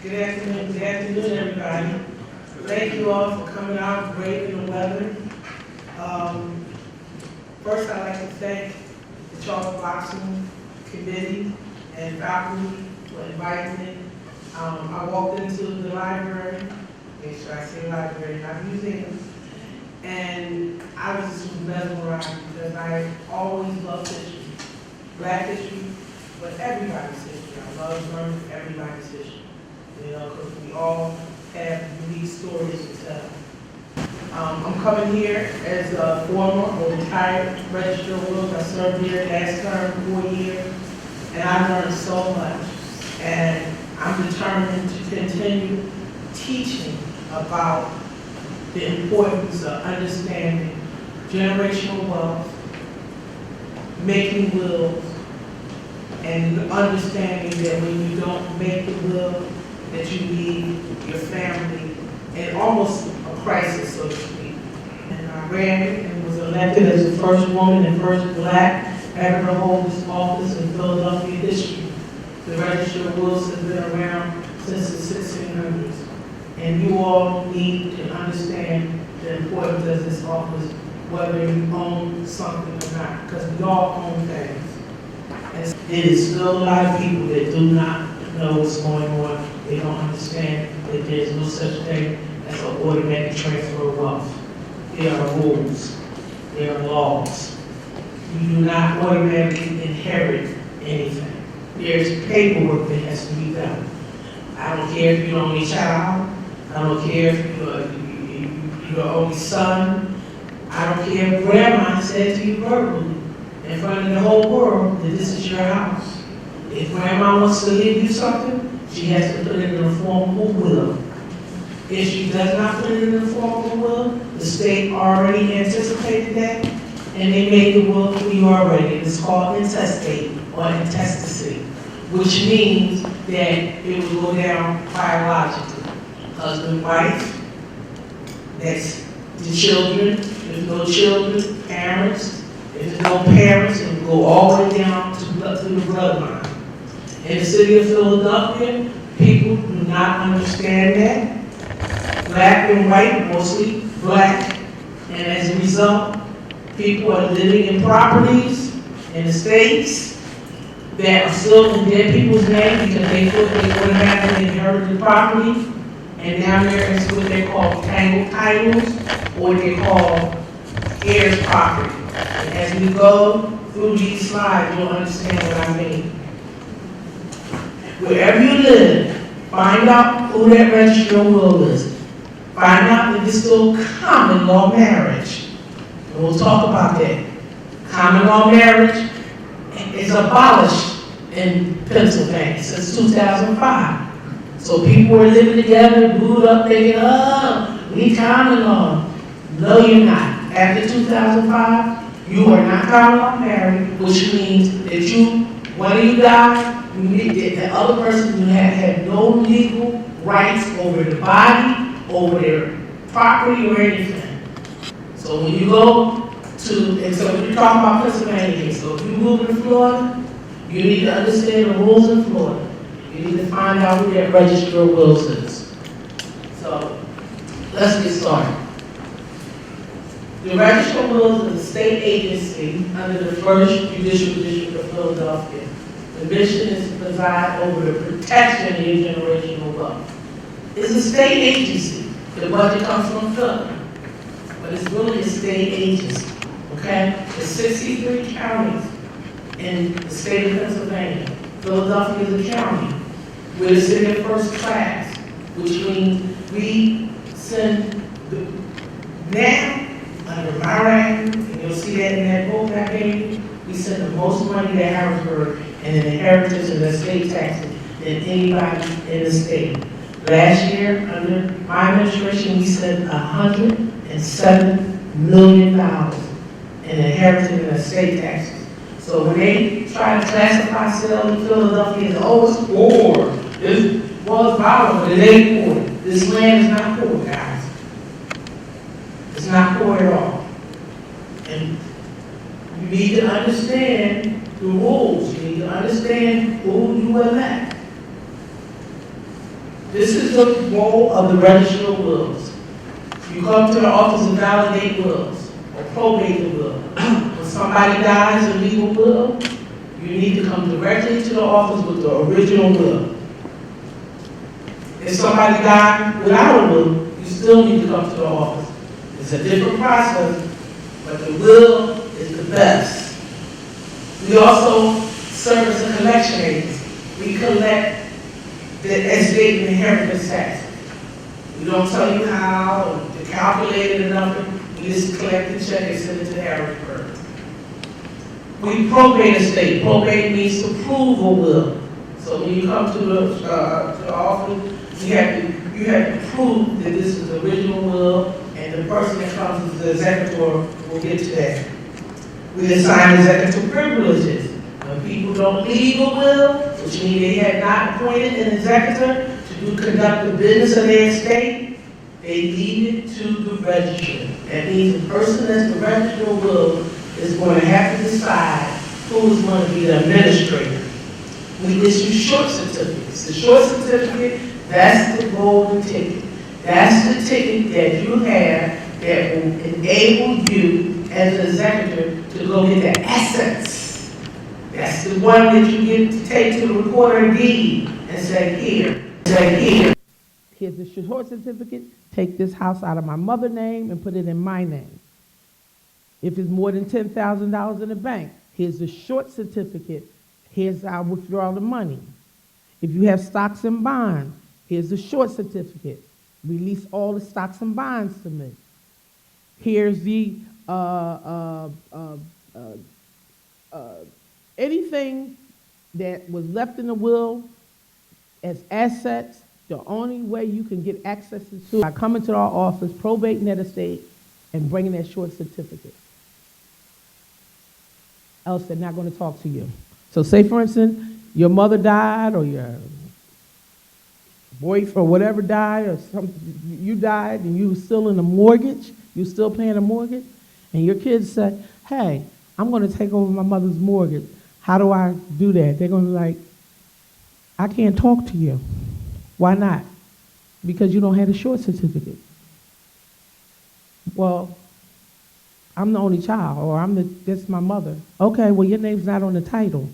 Good afternoon, everybody. Thank you all for coming out, braving the weather. First, I'd like to thank the Charles Blockson Committee and faculty for inviting me. I walked into the library, make sure I say library, not museum, and I was just mesmerized because I always loved history, Black history, but everybody's history. I love learning everybody's history. You know, because we all have unique stories to tell. I'm coming here as a former or retired registered wills. I served here last term, 4 years, and I learned so much. And I'm determined to continue teaching about the importance of understanding generational wealth, making wills, and understanding that when you don't make the will, that you leave your family in almost a crisis, so to speak. And I ran and was elected as the first woman and first Black ever to hold this office in Philadelphia history. The Register of Wills has been around since the 1600s. And you all need to understand the importance of this office, whether you own something or not, because we all own things. And it is still a lot of people that do not know what's going on. They don't understand that there's no such thing as an automatic transfer of wealth. There are rules. There are laws. You do not automatically inherit anything. There's paperwork that has to be done. I don't care if you're the only child. I don't care if you're the only son. I don't care if grandma said to you verbally in front of the whole world that this is your house. If grandma wants to leave you something, she has to put it in the form of a will. If she does not put it in the form of a will, the state already anticipated that, and they made the will for you already. It's called intestate or intestacy, which means that it will go down biologically. Husband, wife, that's the children. If there's no children, parents. If there's no parents, it will go all the way down to the bloodline. In the city of Philadelphia, people do not understand that. Black and white, mostly Black, and as a result, people are living in properties in the states that are still in dead people's name because they thought they would have inherited the property, and now they're into what they call tangled titles, or they call heirs property. And as we go through these slides, you'll understand what I mean. Wherever you live, find out who that registered will is. Find out if it's still common law marriage. And we'll talk about that. Common law marriage is abolished in Pennsylvania since 2005. So people were living together, glued up, thinking, oh, we need common law. No, you're not. After 2005, you are not common law married, which means that you, when you die, the other person who had no legal rights over the body, over their property, or anything. So when you go to, and so we're talking about Pennsylvania, so if you move to Florida, you need to understand the rules in Florida. You need to find out who that register of wills is. So let's get started. The Register of Wills is a state agency under the First Judicial District of Philadelphia. The mission is to preside over the protection of your generational wealth. It's a state agency. The budget comes from Philly, but it's really a state agency, okay? There's 63 counties in the state of Pennsylvania. Philadelphia is a county. We're the city of first class, which means we send now, under my rank, and you'll see that in that book I gave you, we send the most money to Harrisburg and in inheritance and estate taxes than anybody in the state. Last year, under my administration, we sent $107 million in inheritance and estate taxes. So when they try to classify sales in Philadelphia as, oh, it's poor, this was power, but it ain't poor. This land is not poor, guys. It's not poor at all. And you need to understand the rules. You need to understand who you elect. This is the role of the registrar of wills. You come to the office and validate wills or probate the will. When somebody dies in legal will, you need to come directly to the office with the original will. If somebody died without a will, you still need to come to the office. It's a different process, but the will is the best. We also serve as a collection agency. We collect the estate and inheritance taxes. We don't tell you how, to calculate it or nothing. We just collect the check and send it to Harrisburg. We probate estate. Probate means to prove a will. So when you come to the office, you have to prove that this is the original will, and the person that comes as the executor will get to that. We assign executive privileges. When people don't leave a will, which means they had not appointed an executor to conduct the business of their estate, they leave it to the registrar. That means the person that's the registrar of will is going to have to decide who is going to be the administrator. We issue short certificates. The short certificate, that's the golden ticket. That's the ticket that you have that will enable you as an executor to go get the assets. That's the one that you get to take to the recorder of deed and say, here. Here's the short certificate. Take this house out of my mother's name and put it in my name. If it's more than $10,000 in the bank, here's the short certificate. Here's how I withdraw the money. If you have stocks and bonds, here's the short certificate. Release all the stocks and bonds to me. Here's the anything that was left in the will as assets. The only way you can get access to by coming to our office, probating that estate, and bringing that short certificate. Else they're not going to talk to you. So say, for instance, your mother died, or your boyfriend or whatever died, or you died and you were still in a mortgage, you're still paying a mortgage, and your kids say, hey, I'm going to take over my mother's mortgage. How do I do that? They're going to be like, I can't talk to you. Why not? Because you don't have a short certificate. Well, I'm the only child, or that's my mother. Okay, well, your name's not on the title,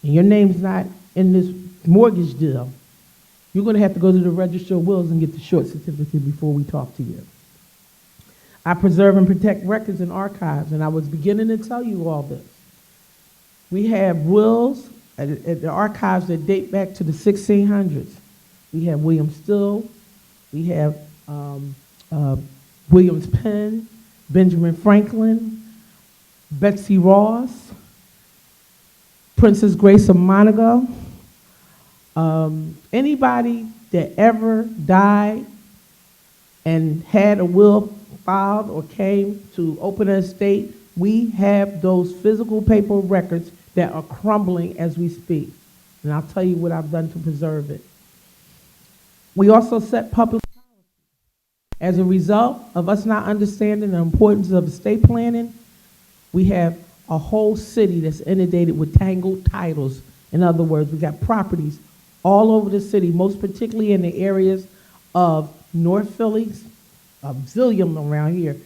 and your name's not in this mortgage deal. You're going to have to go to the Register of Wills and get the short certificate before we talk to you. I preserve and protect records and archives, and I was beginning to tell you all this. We have wills at the archives that date back to the 1600s. We have William Still, we have William's Penn, Benjamin Franklin, Betsy Ross, Princess Grace of Monaco. Anybody that ever died and had a will filed or came to open an estate, we have those physical paper records that are crumbling as we speak. And I'll tell you what I've done to preserve it. We also set public policy. As a result of us not understanding the importance of estate planning, we have a whole city that's inundated with tangled titles. In other words, we got properties all over the city, most particularly in the areas of North Philly, a zillion around here,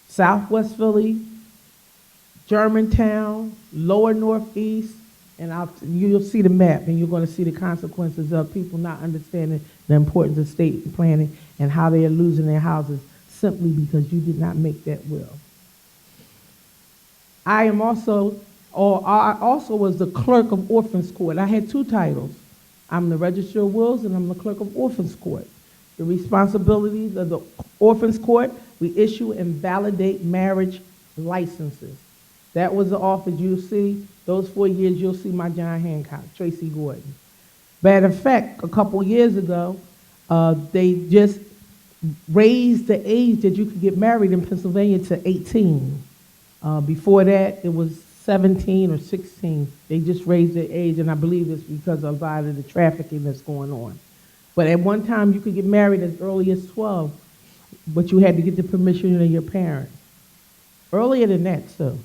Southwest Philly, Germantown, Lower Northeast, and you'll see the map, and you're going to see the consequences of people not understanding the importance of estate planning and how they are losing their houses simply because you did not make that will. I also was the clerk of Orphans Court. I had two titles. I'm the Registrar of Wills, and I'm the clerk of Orphans Court. The responsibilities of the Orphans Court, we issue and validate marriage licenses. That was the office you'll see. Those 4 years, you'll see my John Hancock, Tracey Gordon. Matter of fact, a couple years ago, they just raised the age that you could get married in Pennsylvania to 18. Before that, it was 17 or 16. They just raised the age, and I believe it's because of a lot of the trafficking that's going on. But at one time, you could get married as early as 12, but you had to get the permission of your parents. Earlier than that, too.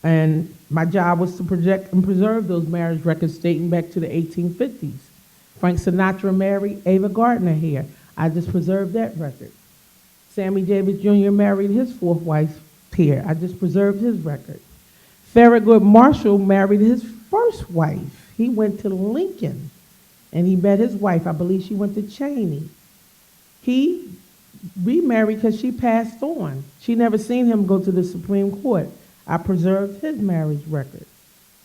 And my job was to project and preserve those marriage records dating back to the 1850s. Frank Sinatra married Ava Gardner here. I just preserved that record. Sammy Davis Jr. married his fourth wife here. I just preserved his record. Thurgood Marshall married his first wife. He went to Lincoln, and he met his wife. I believe she went to Cheney. He remarried because she passed on. She never seen him go to the Supreme Court. I preserved his marriage record.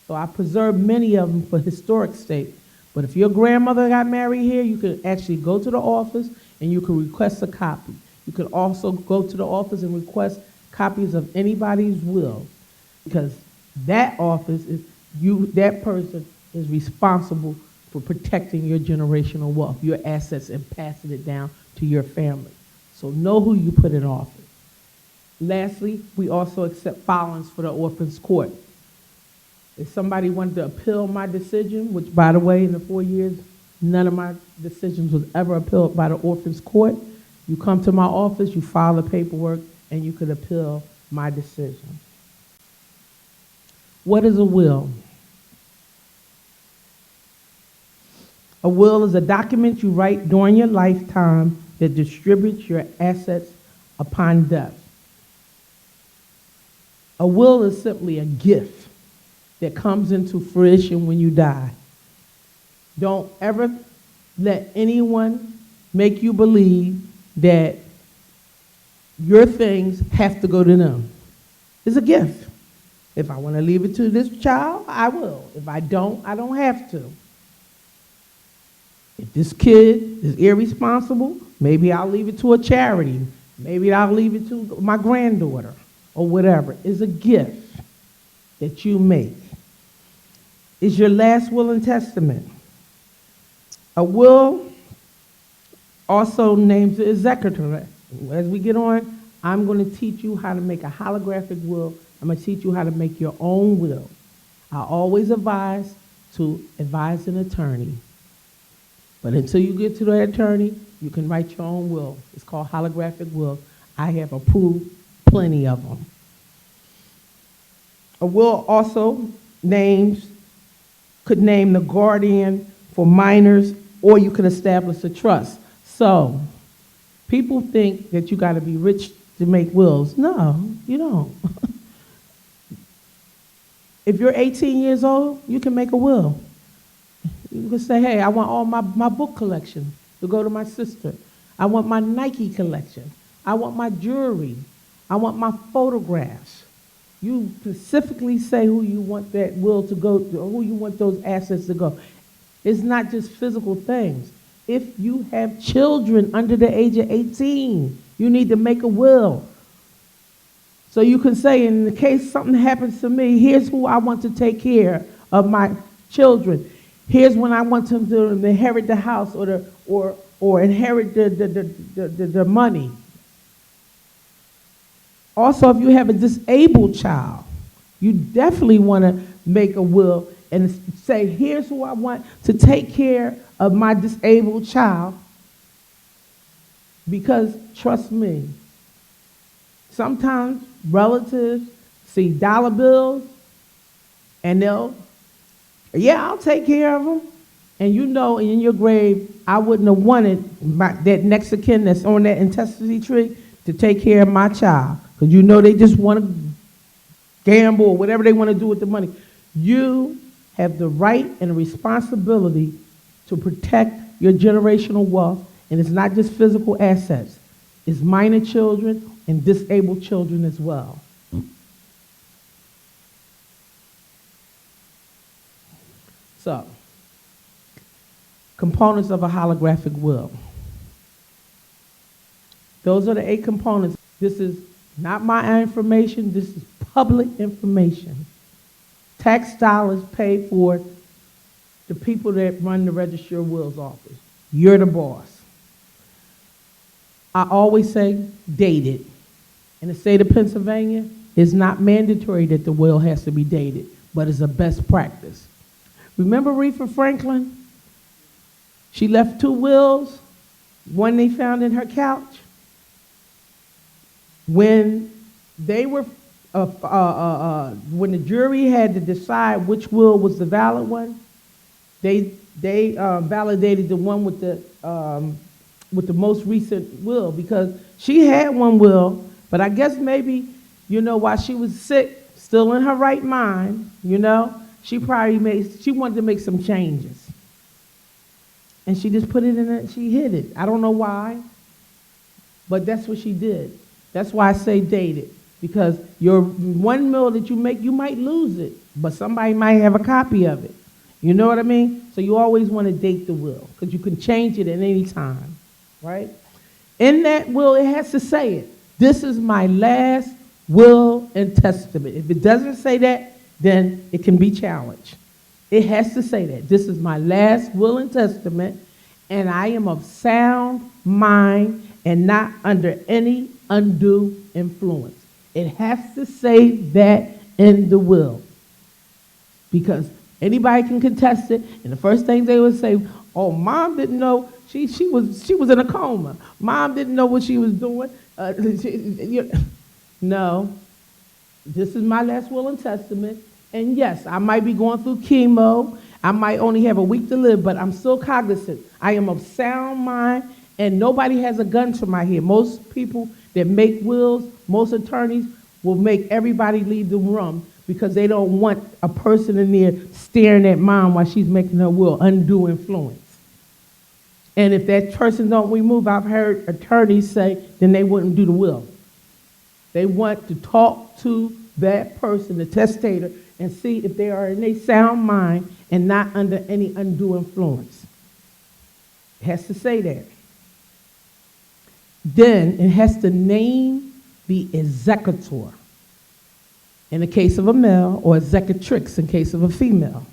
So I preserved many of them for historic sake. But if your grandmother got married here, you could actually go to the office and you could request a copy. You could also go to the office and request copies of anybody's will, because that office is that person is responsible for protecting your generational wealth, your assets, and passing it down to your family. So know who you put in office. Lastly, we also accept filings for the orphans court. If somebody wanted to appeal my decision, which by the way, in the 4 years, none of my decisions was ever appealed by the orphans court, you come to my office, you file the paperwork, and you could appeal my decision. What is a will? A will is a document you write during your lifetime that distributes your assets upon death. A will is simply a gift that comes into fruition when you die. Don't ever let anyone make you believe that your things have to go to them. It's a gift. If I want to leave it to this child, I will. If I don't have to. If this kid is irresponsible, maybe I'll leave it to a charity. Maybe I'll leave it to my granddaughter or whatever. It's a gift that you make. It's your last will and testament. A will also names the executor. As we get on, I'm going to teach you how to make a holographic will. I'm going to teach you how to make your own will. I always advise to advise an attorney. But until you get to that attorney, you can write your own will. It's called holographic will. I have approved plenty of them. A will also could name the guardian for minors, or you could establish a trust. So, people think that you got to be rich to make wills. No, you don't. If you're 18 years old, you can make a will. You can say, hey, I want all my book collection to go to my sister. I want my Nike collection. I want my jewelry. I want my photographs. You specifically say who you want that will to go to, or who you want those assets to go. It's not just physical things. If you have children under the age of 18, you need to make a will. So you can say, in the case something happens to me, here's who I want to take care of my children. Here's when I want them to inherit the house or inherit the money. Also, if you have a disabled child, you definitely want to make a will and say, here's who I want to take care of my disabled child, because trust me, sometimes relatives see dollar bills and I'll take care of them. And you know in your grave, I wouldn't have wanted that next of kin that's on that intestacy tree to take care of my child. Because you know they just want to gamble or whatever they want to do with the money. You have the right and the responsibility to protect your generational wealth, and it's not just physical assets. It's minor children and disabled children as well. So, components of a holographic will. Those are the 8 components. This is not my information, this is public information. Tax dollars pay for the people that run the Register of Wills office. You're the boss. I always say dated. In the state of Pennsylvania, it's not mandatory that the will has to be dated, but it's a best practice. Remember Aretha Franklin? She left 2 wills, one they found in her couch. When they were, when the jury had to decide which will was the valid one, they they validated the one with the most recent will, because she had one will, but I guess maybe, while she was sick, still in her right mind, she wanted to make some changes. And she just put it in it, she hid it. I don't know why, but that's what she did. That's why I say date it, because your one will that you make, you might lose it, but somebody might have a copy of it. You know what I mean? So you always want to date the will, because you can change it at any time, right? In that will, it has to say it. This is my last will and testament. If it doesn't say that, then it can be challenged. It has to say that. This is my last will and testament, and I am of sound mind and not under any undue influence. It has to say that in the will, because anybody can contest it, and the first thing they would say, oh, mom didn't know, she was in a coma. Mom didn't know what she was doing. No, this is my last will and testament. And yes, I might be going through chemo. I might only have a week to live, but I'm still cognizant. I am of sound mind, and nobody has a gun to my head. Most people that make wills, most attorneys will make everybody leave the room because they don't want a person in there staring at mom while she's making her will, undue influence. And if that person don't remove, I've heard attorneys say, then they wouldn't do the will. They want to talk to that person, the testator, and see if they are in a sound mind and not under any undue influence. It has to say that. Then it has to name the executor in the case of a male, or executrix in case of a female.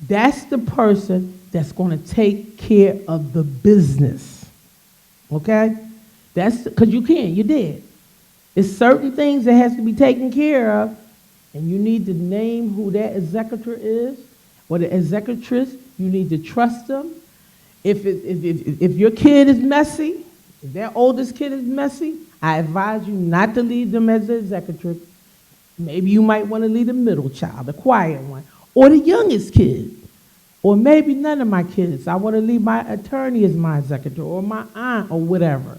That's the person that's going to take care of the business. Okay? That's because you did. It's certain things that has to be taken care of, and you need to name who that executor is, or the executrix. You need to trust them. If your kid is messy, if their oldest kid is messy, I advise you not to leave them as the executrix. Maybe you might want to leave the middle child, the quiet one, or the youngest kid. Or maybe none of my kids. I want to leave my attorney as my executor, or my aunt, or whatever.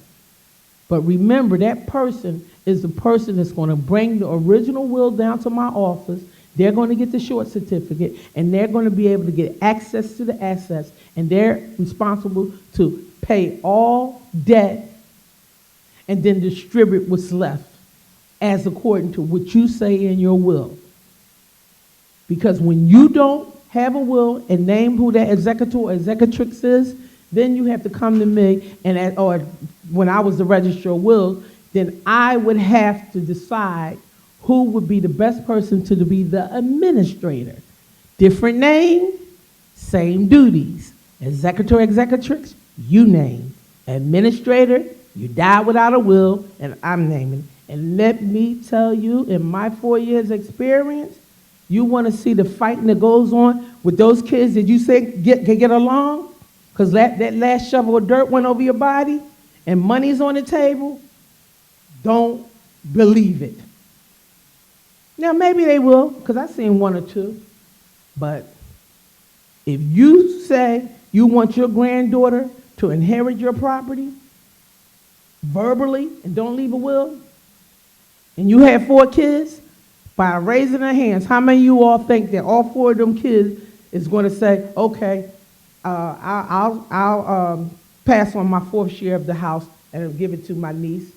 But remember, that person is the person that's going to bring the original will down to my office. They're going to get the short certificate, and they're going to be able to get access to the assets, and they're responsible to pay all debt and then distribute what's left as according to what you say in your will. Because when you don't have a will and name who that executor or executrix is, then you have to come to me, or when I was the registrar of wills, then I would have to decide who would be the best person to be the administrator. Different name, same duties. Executor, executrix, you name. Administrator, you die without a will, and I'm naming. And let me tell you, in my 4 years experience, you want to see the fighting that goes on with those kids that you say can get along? Because that last shovel of dirt went over your body and money's on the table? Don't believe it. Now, maybe they will, because I've seen one or two. But if you say you want your granddaughter to inherit your property verbally and don't leave a will, and you have 4 kids, by raising their hands, how many of you all think that all 4 of them kids is going to say, okay, I'll pass on my 4th share of the house and give it to my niece?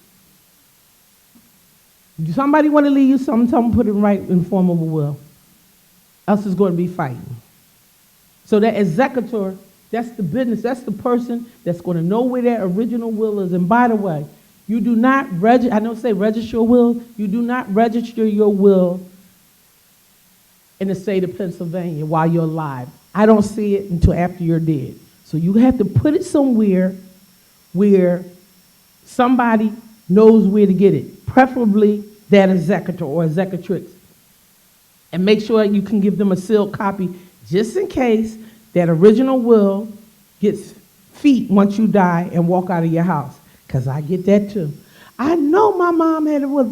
Do somebody want to leave you something? Tell them put it right in form of a will. Else it's going to be fighting. So that executor, that's the business. That's the person that's going to know where that original will is. And by the way, you do not register, I don't say register your will, you do not register your will in the state of Pennsylvania while you're alive. I don't see it until after you're dead. So you have to put it somewhere where somebody knows where to get it, preferably that executor or executrix. And make sure you can give them a sealed copy just in case that original will gets feet once you die and walk out of your house. Because I get that too. I know my mom had a will,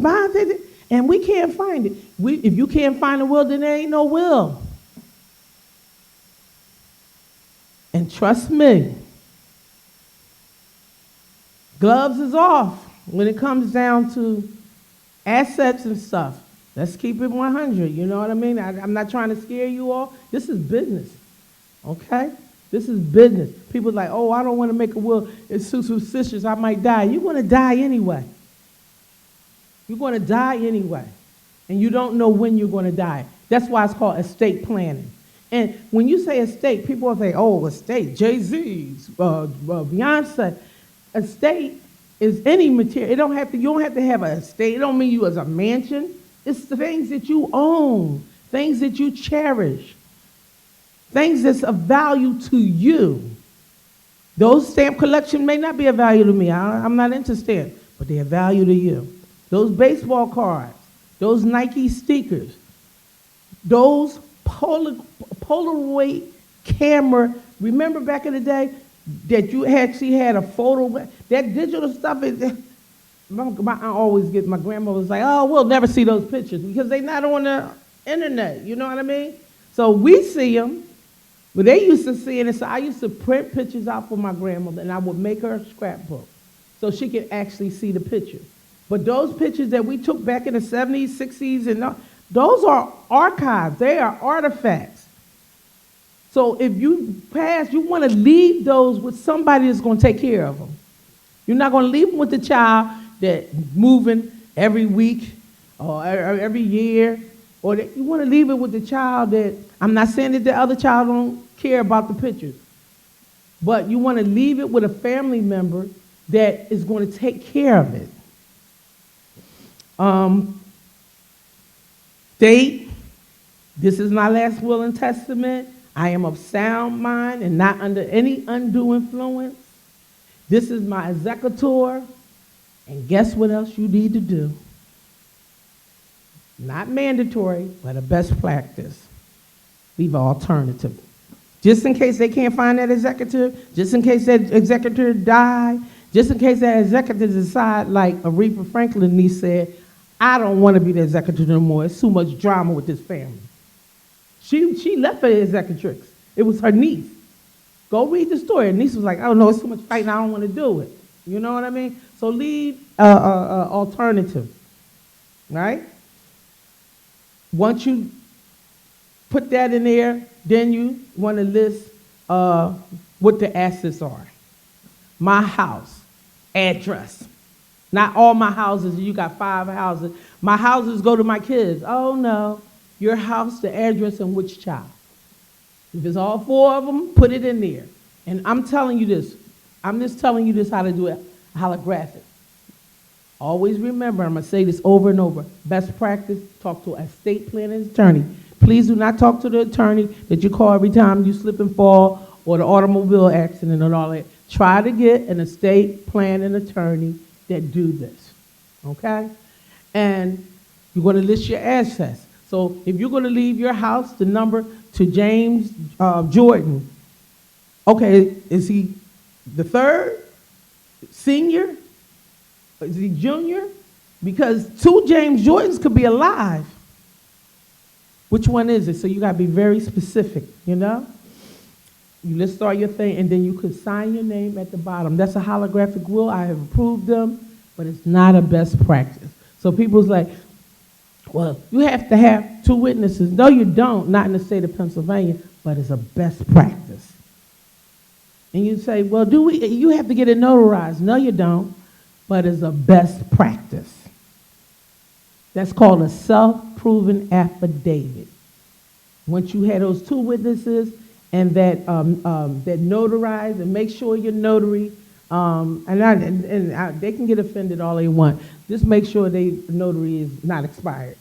and we can't find it. If you can't find a will, then there ain't no will. And trust me, gloves is off when it comes down to assets and stuff. Let's keep it 100, you know what I mean? I'm not trying to scare you all. This is business, okay? This is business. People are like, oh, I don't want to make a will. It's too superstitious. I might die. You're going to die anyway. You're going to die anyway. And you don't know when you're going to die. That's why it's called estate planning. And when you say estate, people will say, oh, estate, Jay-Z's, Beyonce. Estate is any material. You don't have to have an estate. It don't mean you as a mansion. It's the things that you own, things that you cherish, things that's of value to you. Those stamp collection may not be of value to me. I'm not into stamps, but they're of value to you. Those baseball cards, those Nike sneakers, those Polaroid camera. Remember back in the day that you actually had a photo? That digital stuff is. I always get, my grandmother was like, oh, we'll never see those pictures because they're not on the internet, you know what I mean? So we see them, but they used to see it, so I used to print pictures out for my grandmother, and I would make her a scrapbook so she could actually see the picture. But those pictures that we took back in the 70s, 60s, and those are archives. They are artifacts. So if you pass, you want to leave those with somebody that's going to take care of them. You're not going to leave them with the child that moving every week or every year, or that you want to leave it with the child that, I'm not saying that the other child don't care about the pictures, but you want to leave it with a family member that is going to take care of it. Date, this is my last will and testament. I am of sound mind and not under any undue influence. This is my executor. And guess what else you need to do? Not mandatory, but a best practice. Leave an alternative. Just in case they can't find that executive, just in case that executive died, just in case that executive decide, like Aretha Franklin niece said, I don't want to be the executive no more. It's too much drama with this family. She left her executrix. It was her niece. Go read the story. Her niece was like, oh no, it's too much fighting. I don't want to do it. You know what I mean? So leave alternative, right? Once you put that in there, then you want to list what the assets are. My house, address. Not all my houses, you got 5 houses. My houses go to my kids. Oh no, your house, the address, and which child. If it's all 4 of them, put it in there. And I'm telling you this. I'm just telling you this how to do it holographic. Always remember, I'm going to say this over and over. Best practice, talk to an estate planning attorney. Please do not talk to the attorney that you call every time you slip and fall or the automobile accident and all that. Try to get an estate planning attorney that do this, okay? And you're going to list your assets. So if you're going to leave your house, the number to James Jordan, okay, is he the third, senior? Is he junior? Because 2 James Jordans could be alive. Which one is it? So you got to be very specific, you know? You list all your thing, and then you could sign your name at the bottom. That's a holographic will. I have approved them, but it's not a best practice. So people's like, well, you have to have 2 witnesses. No, you don't, not in the state of Pennsylvania, but it's a best practice. And you say, well, you have to get it notarized. No, you don't, but it's a best practice. That's called a self-proven affidavit. Once you have those 2 witnesses and that notarize, and make sure your notary, they can get offended all they want. Just make sure the notary is not expired.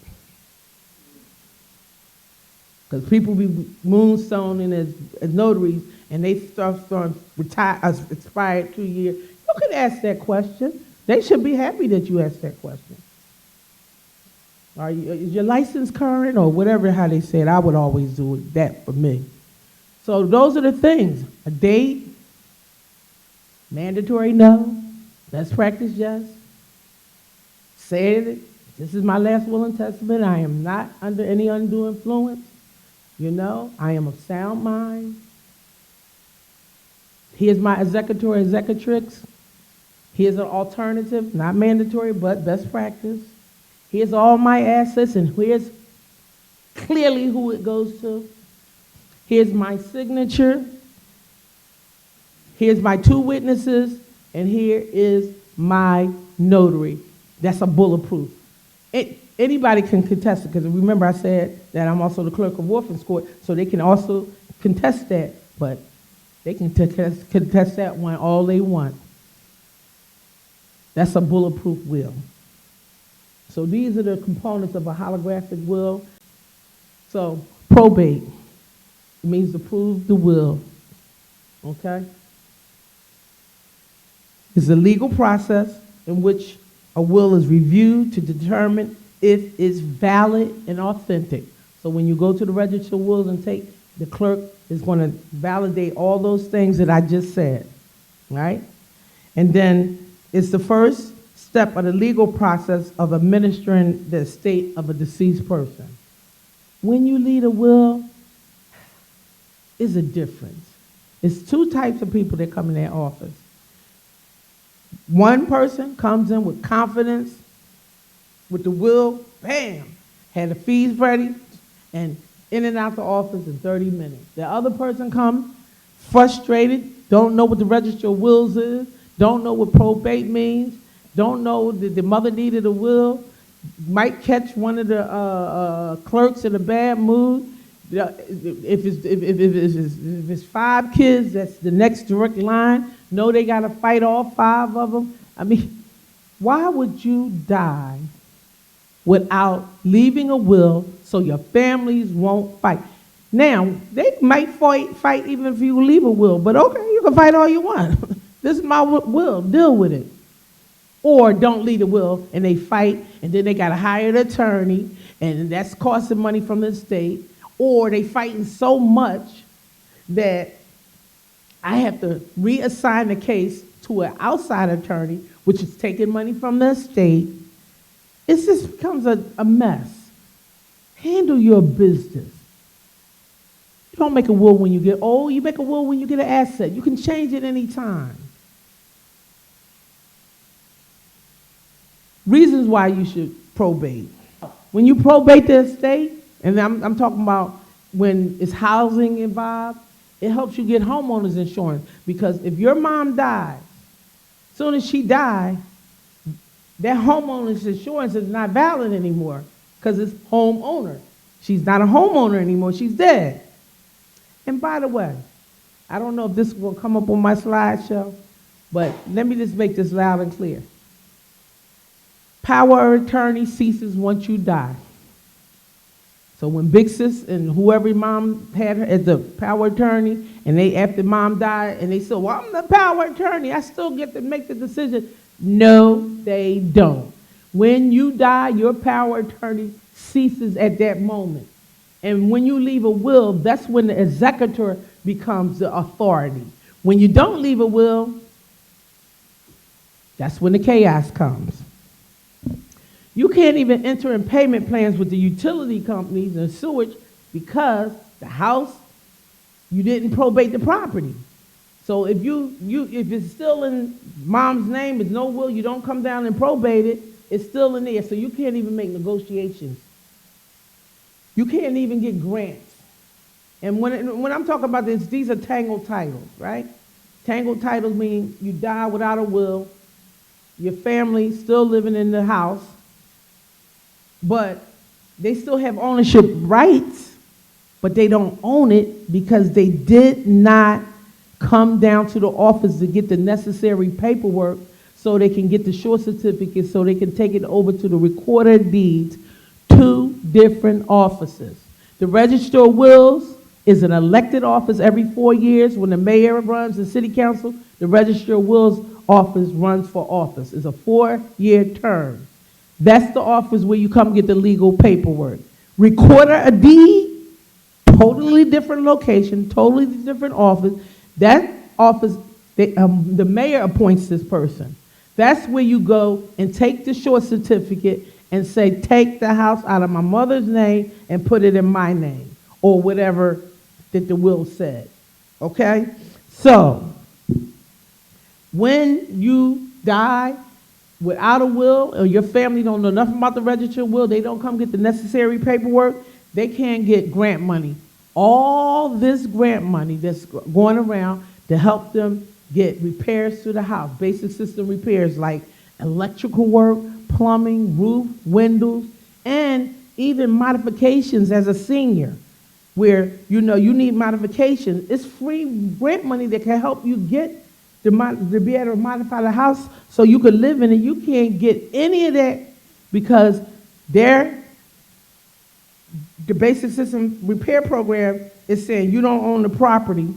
Because people be moonstoning as notaries, and they start expired 2 years. You could ask that question. They should be happy that you asked that question. Is your license current, or whatever, how they say it? I would always do that for me. So those are the things. A date, mandatory no, best practice yes. Say it, this is my last will and testament. I am not under any undue influence. You know, I am of sound mind. Here's my executor or executrix. Here's an alternative, not mandatory, but best practice. Here's all my assets, and here's clearly who it goes to. Here's my signature. Here's my 2 witnesses, and here is my notary. That's a bulletproof. Anybody can contest it, because remember I said that I'm also the clerk of orphans court, so they can also contest that, but they can contest that one all they want. That's a bulletproof will. So these are the components of a holographic will. So probate, it means to prove the will, okay? It's a legal process in which a will is reviewed to determine if it's valid and authentic. So when you go to the register of wills and take, the clerk is going to validate all those things that I just said, right? And then it's the first step of the legal process of administering the estate of a deceased person. When you leave a will, is a difference. It's 2 types of people that come in their office. One person comes in with confidence, with the will, bam, had the fees ready, and in and out the office in 30 minutes. The other person comes frustrated, don't know what the register of wills is, don't know what probate means, don't know that the mother needed a will, might catch one of the clerks in a bad mood. If it's 5 kids, that's the next direct line. No, they got to fight all 5 of them. I mean, why would you die without leaving a will so your families won't fight? Now, they might fight even if you leave a will, but okay, you can fight all you want. This is my will, deal with it. Or don't leave a will and they fight, and then they got to hire an attorney, and that's costing money from the estate. Or they fighting so much that I have to reassign the case to an outside attorney, which is taking money from the estate. It just becomes a mess. Handle your business. You don't make a will when you get old. You make a will when you get an asset. You can change it any time. Reasons why you should probate. When you probate the estate, and I'm talking about when it's housing involved, it helps you get homeowners insurance. Because if your mom dies, as soon as she dies, that homeowners insurance is not valid anymore because it's homeowner. She's not a homeowner anymore, she's dead. And by the way, I don't know if this will come up on my slideshow, but let me just make this loud and clear. Power of attorney ceases once you die. So when Big Sis and whoever mom had her as the power attorney, and they after mom died, and they said, well, I'm the power attorney, I still get to make the decision. No, they don't. When you die, your power attorney ceases at that moment. And when you leave a will, that's when the executor becomes the authority. When you don't leave a will, that's when the chaos comes. You can't even enter in payment plans with the utility companies and sewage because the house, you didn't probate the property. So if if it's still in mom's name, it's no will, you don't come down and probate it, it's still in there. So you can't even make negotiations. You can't even get grants. And when I'm talking about this, these are tangled titles, right? Tangled titles mean you die without a will, your family still living in the house, but they still have ownership rights, but they don't own it because they did not come down to the office to get the necessary paperwork so they can get the short certificate, so they can take it over to the recorder of deeds. 2 different offices. The Register of Wills is an elected office every 4 years. When the mayor runs the city council, the Register of Wills office runs for office. It's a 4-year term. That's the office where you come get the legal paperwork. Recorder of deed, totally different location, totally different office. That office, the mayor appoints this person. That's where you go and take the short certificate and say, take the house out of my mother's name and put it in my name, or whatever that the will said. Okay? So, When you die without a will, or your family don't know nothing about the registered will, they don't come get the necessary paperwork, they can't get grant money. All this grant money that's going around to help them get repairs to the house, basic system repairs like electrical work, plumbing, roof, windows, and even modifications as a senior, where you need modifications. It's free grant money that can help you get to be able to modify the house so you could live in it. You can't get any of that because the basic system repair program is saying you don't own the property,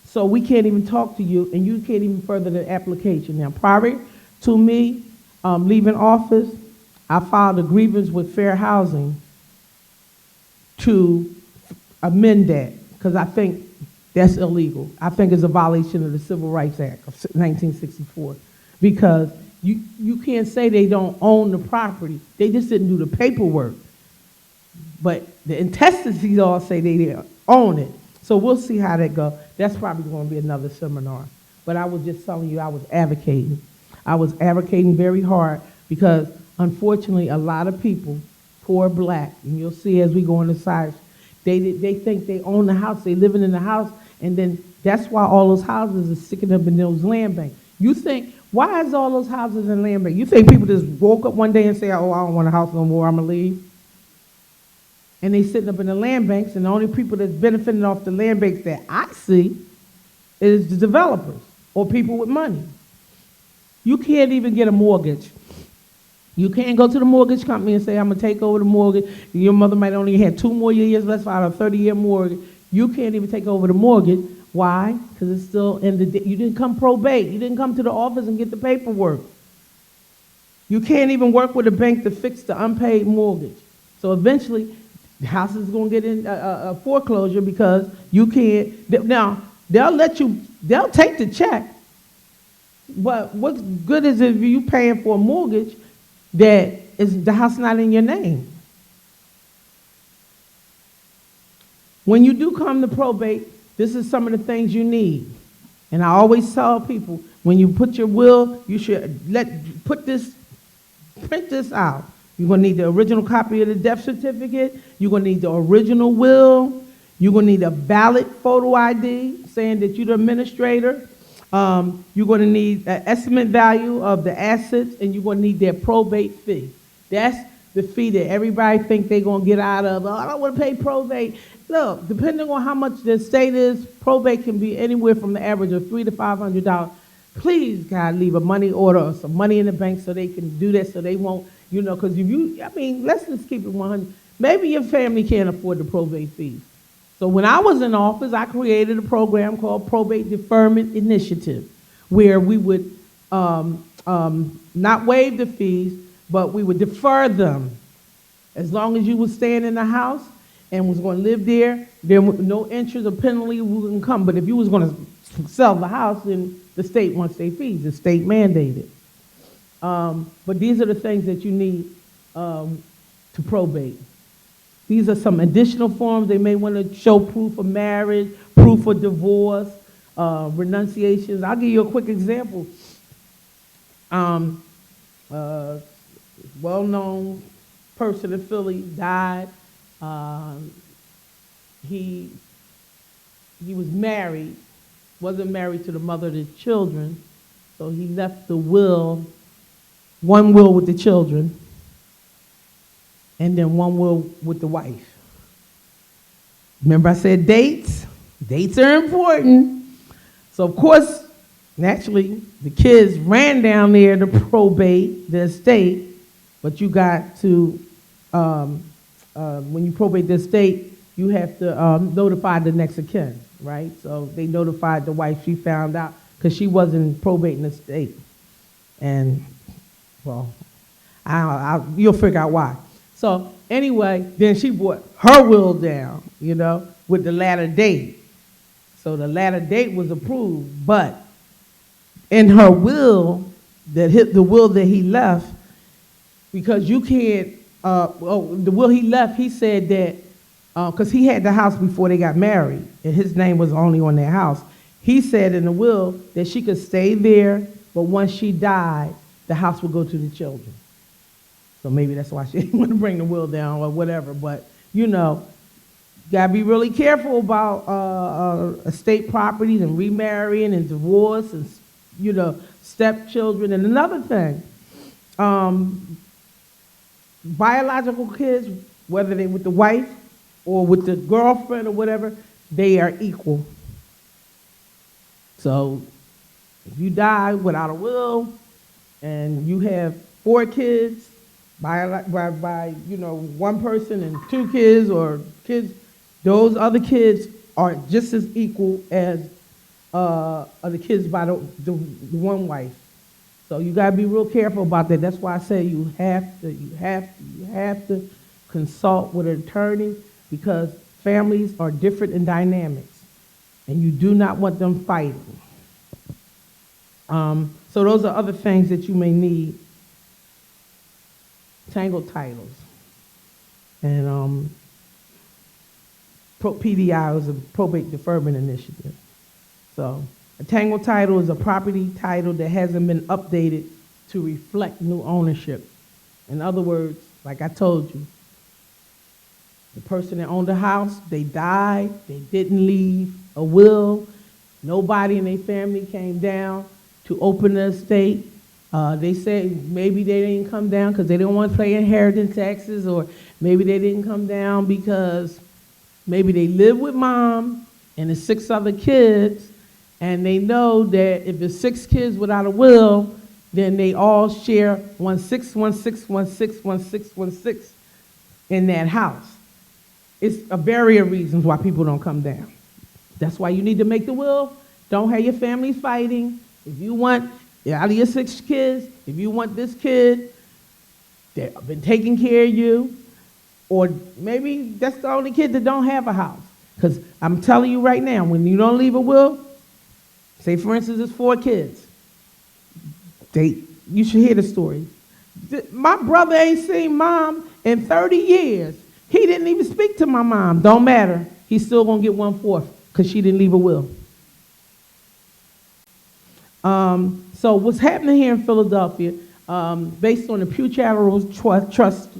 so we can't even talk to you, and you can't even further the application. Now, prior to me leaving office, I filed a grievance with Fair Housing to amend that, because I think that's illegal. I think it's a violation of the Civil Rights Act of 1964, because you can't say they don't own the property. They just didn't do the paperwork. But the intestacies all say they own it. So we'll see how that goes. That's probably going to be another seminar. But I was just telling you I was advocating. I was advocating very hard because, unfortunately, a lot of people, poor black, and you'll see as we go on the sides, they think they own the house, they living in the house, and then that's why all those houses are sticking up in those land banks. You think, why is all those houses in land banks? You think people just woke up one day and say, oh, I don't want a house no more, I'm going to leave? And they sitting up in the land banks, and the only people that's benefiting off the land banks that I see is the developers or people with money. You can't even get a mortgage. You can't go to the mortgage company and say, I'm going to take over the mortgage. Your mother might only have 2 more years left out of a 30-year mortgage. You can't even take over the mortgage. Why? Because it's still in the, you didn't come probate. You didn't come to the office and get the paperwork. You can't even work with a bank to fix the unpaid mortgage. So eventually, the house is going to get in a foreclosure because you can't. Now, they'll take the check, but what's good is if you paying for a mortgage that is the house not in your name. When you do come to probate, this is some of the things you need. And I always tell people, when you put your will, you should print this out. You're going to need the original copy of the death certificate. You're going to need the original will. You're going to need a valid photo ID saying that you're the administrator. You're going to need an estimate value of the assets, and you're going to need their probate fee. That's the fee that everybody thinks they're going to get out of. Oh, I don't want to pay probate. Look, depending on how much the estate is, probate can be anywhere from the average of $300 to $500. Please, God, leave a money order or some money in the bank so they can do that, so they won't, because let's just keep it 100. Maybe your family can't afford the probate fees. So when I was in office, I created a program called Probate Deferment Initiative, where we would not waive the fees, but we would defer them. As long as you were staying in the house and was going to live there, no interest or penalty wouldn't come. But if you was going to sell the house, then the state wants their fees. The state mandated. But these are the things that you need to probate. These are some additional forms. They may want to show proof of marriage, proof of divorce, renunciations. I'll give you a quick example. Well-known person in Philly died. He was married, wasn't married to the mother of his children, so he left the will, one will with the children, and then one will with the wife. Remember I said dates? Dates are important. So of course, naturally, the kids ran down there to probate the estate, but you got to, when you probate the estate, you have to notify the next of kin, right? So they notified the wife. She found out because she wasn't probating the estate. And, well, you'll figure out why. So anyway, then she brought her will down, with the latter date. So the latter date was approved, but in her will, the will that he left, because you can't, the will he left, he said that, because he had the house before they got married, and his name was only on their house. He said in the will that she could stay there, but once she died, the house would go to the children. So maybe that's why she didn't want to bring the will down or whatever. But, you know, gotta be really careful about estate properties and remarrying and divorce and, you know, stepchildren. And another thing, biological kids, whether they're with the wife or with the girlfriend or whatever, they are equal. So if you die without a will and you have 4 kids by you know, one person and 2 kids or kids, those other kids are just as equal as the kids by the one wife. So you gotta be real careful about that. That's why I say you have to consult with an attorney, because families are different in dynamics, and you do not want them fighting. So those are other things that you may need. Tangled titles. And PDI is a probate deferment initiative. So a tangled title is a property title that hasn't been updated to reflect new ownership. In other words, like I told you, the person that owned the house, they died, they didn't leave a will, nobody in their family came down to open the estate. They say maybe they didn't come down because they didn't want to pay inheritance taxes, or maybe they didn't come down because maybe they live with mom and the 6 other kids, and they know that if there's 6 kids without a will, then they all share 1/6 in that house. It's a variety of reasons why people don't come down. That's why you need to make the will. Don't have your family fighting. If you want, out of your 6 kids, if you want this kid that been taking care of you, or maybe that's the only kid that don't have a house. Because I'm telling you right now, when you don't leave a will, say for instance there's 4 kids. You should hear the story. My brother ain't seen mom in 30 years. He didn't even speak to my mom. Don't matter. He's still going to get 1/4 because she didn't leave a will. So what's happening here in Philadelphia, based on the Pew Charitable Trust,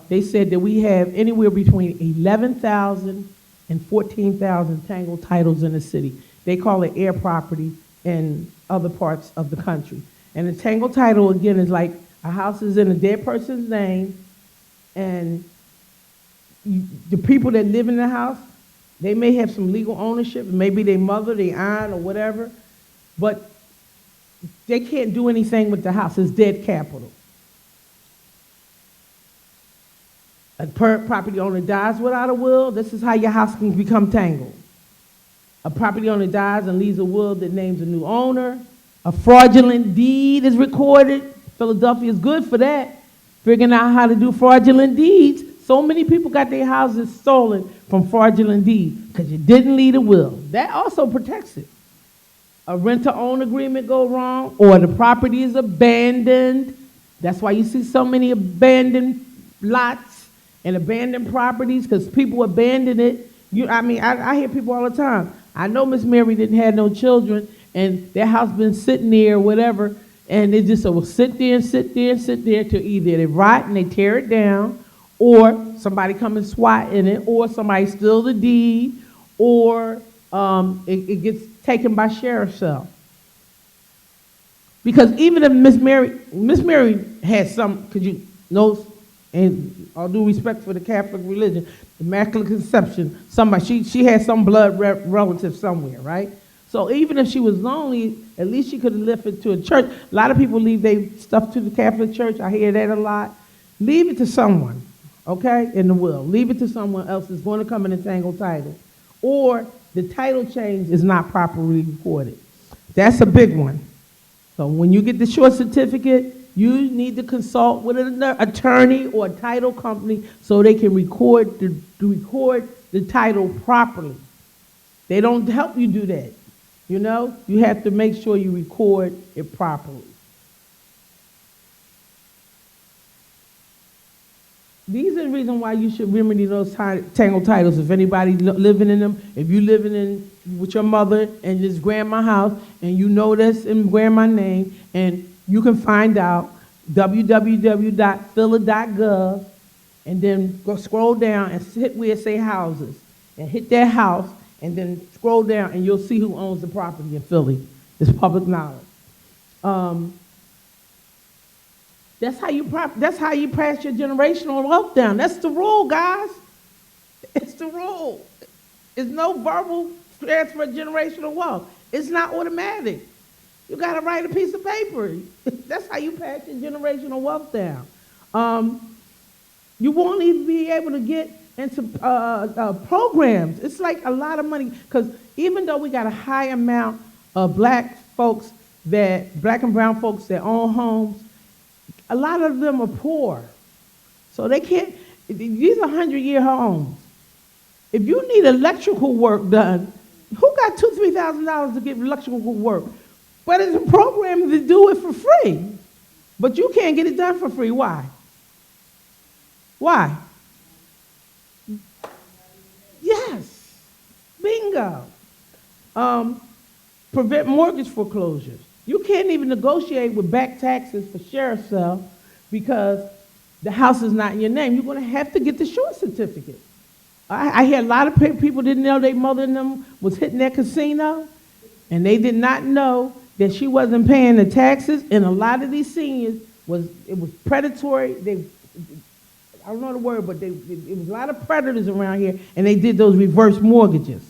they said that we have anywhere between 11,000 and 14,000 tangled titles in the city. They call it air property in other parts of the country. And a tangled title, again, is like a house is in a dead person's name, and the people that live in the house, they may have some legal ownership, maybe their mother, their aunt, or whatever, but they can't do anything with the house. It's dead capital. A property owner dies without a will, this is how your house can become tangled. A property owner dies and leaves a will that names a new owner. A fraudulent deed is recorded. Philadelphia is good for that, figuring out how to do fraudulent deeds. So many people got their houses stolen from fraudulent deeds because you didn't leave a will. That also protects it. A rent-to-own agreement go wrong, or the property is abandoned. That's why you see so many abandoned lots and abandoned properties, because people abandon it. I hear people all the time. I know Miss Mary didn't have no children, and their house been sitting there or whatever, and they just will sit there and sit there and sit there till either they rot and they tear it down, or somebody come and swat in it, or somebody steal the deed, or it gets taken by sheriff's sale. Because even if Miss Mary had some, because you know, and all due respect for the Catholic religion, Immaculate Conception, she had some blood relative somewhere, right? So even if she was lonely, at least she could have left it to a church. A lot of people leave their stuff to the Catholic Church. I hear that a lot. Leave it to someone, okay, in the will. Leave it to someone else that's going to come in a tangled title. Or the title change is not properly recorded. That's a big one. So when you get the short certificate, you need to consult with an attorney or a title company so they can record the title properly. They don't help you do that. You know, you have to make sure you record it properly. These are the reason why you should remedy those tangled titles. If anybody living in them, if you living in with your mother and it's grandma's house, and you know this in grandma's name, and you can find out www.phila.gov, and then go scroll down and hit where it say houses, and hit that house, and then scroll down, and you'll see who owns the property in Philly. It's public knowledge. That's how you pass your generational wealth down. That's the rule, guys. It's the rule. There's no verbal transfer of generational wealth. It's not automatic. You got to write a piece of paper. That's how you pass your generational wealth down. You won't even be able to get into programs. It's like a lot of money, because even though we got a high amount of black and brown folks that own homes, a lot of them are poor. So they can't, these are 100-year homes. If you need electrical work done, who got $2,000, $3,000 to get electrical work? But there's a program to do it for free. But you can't get it done for free. Why? Why? Yes. Bingo. Prevent mortgage foreclosures. You can't even negotiate with back taxes for sheriff's sale because the house is not in your name. You're going to have to get the short certificate. I hear a lot of people didn't know their mother and them was hitting that casino, and they did not know that she wasn't paying the taxes, and a lot of these seniors was predatory. I don't know the word, but it was a lot of predators around here, and they did those reverse mortgages.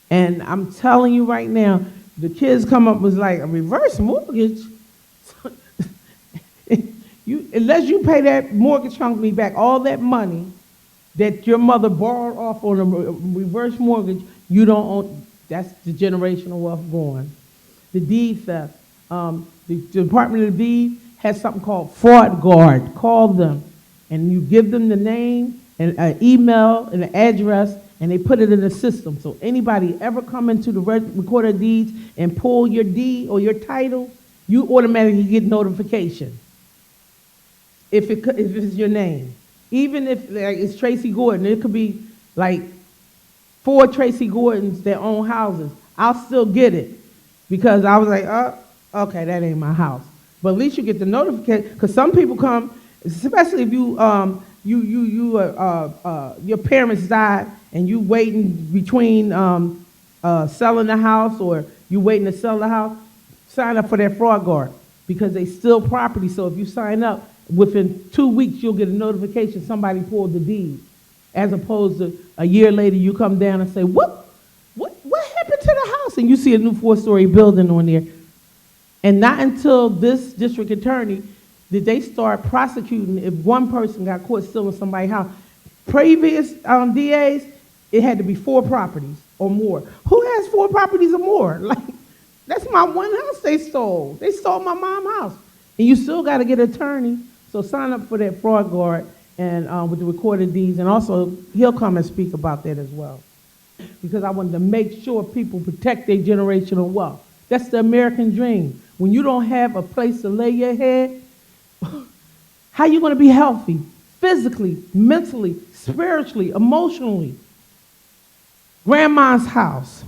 And I'm telling you right now, the kids come up with like a reverse mortgage. Unless you pay that mortgage company back all that money that your mother borrowed off on a reverse mortgage, you don't own. That's the generational wealth going. The deed theft. The Department of the Deed has something called Fraud Guard. Call them, and you give them the name and an email and an address, and they put it in the system. So anybody ever come into the recorder of deeds and pull your deed or your title, you automatically get notification if it's your name. Even if like, it's Tracey Gordon, it could be like 4 Tracey Gordons that own houses. I'll still get it because I was like, oh, okay, that ain't my house. But at least you get the notification, because some people come, especially if your parents died and you waiting between selling the house or you waiting to sell the house, sign up for that fraud guard because they steal property. So if you sign up, within 2 weeks you'll get a notification somebody pulled the deed, as opposed to a year later you come down and say, what happened to the house? And you see a new 4-story building on there. And not until this district attorney did they start prosecuting if one person got caught stealing somebody's house. Previous DAs, it had to be 4 properties or more. Who has 4 properties or more? Like, that's my one house they stole. They stole my mom's house. And you still got to get an attorney. So sign up for that fraud guard and with the recorded deeds. And also, he'll come and speak about that as well. Because I wanted to make sure people protect their generational wealth. That's the American dream. When you don't have a place to lay your head, how you going to be healthy? Physically, mentally, spiritually, emotionally. Grandma's house.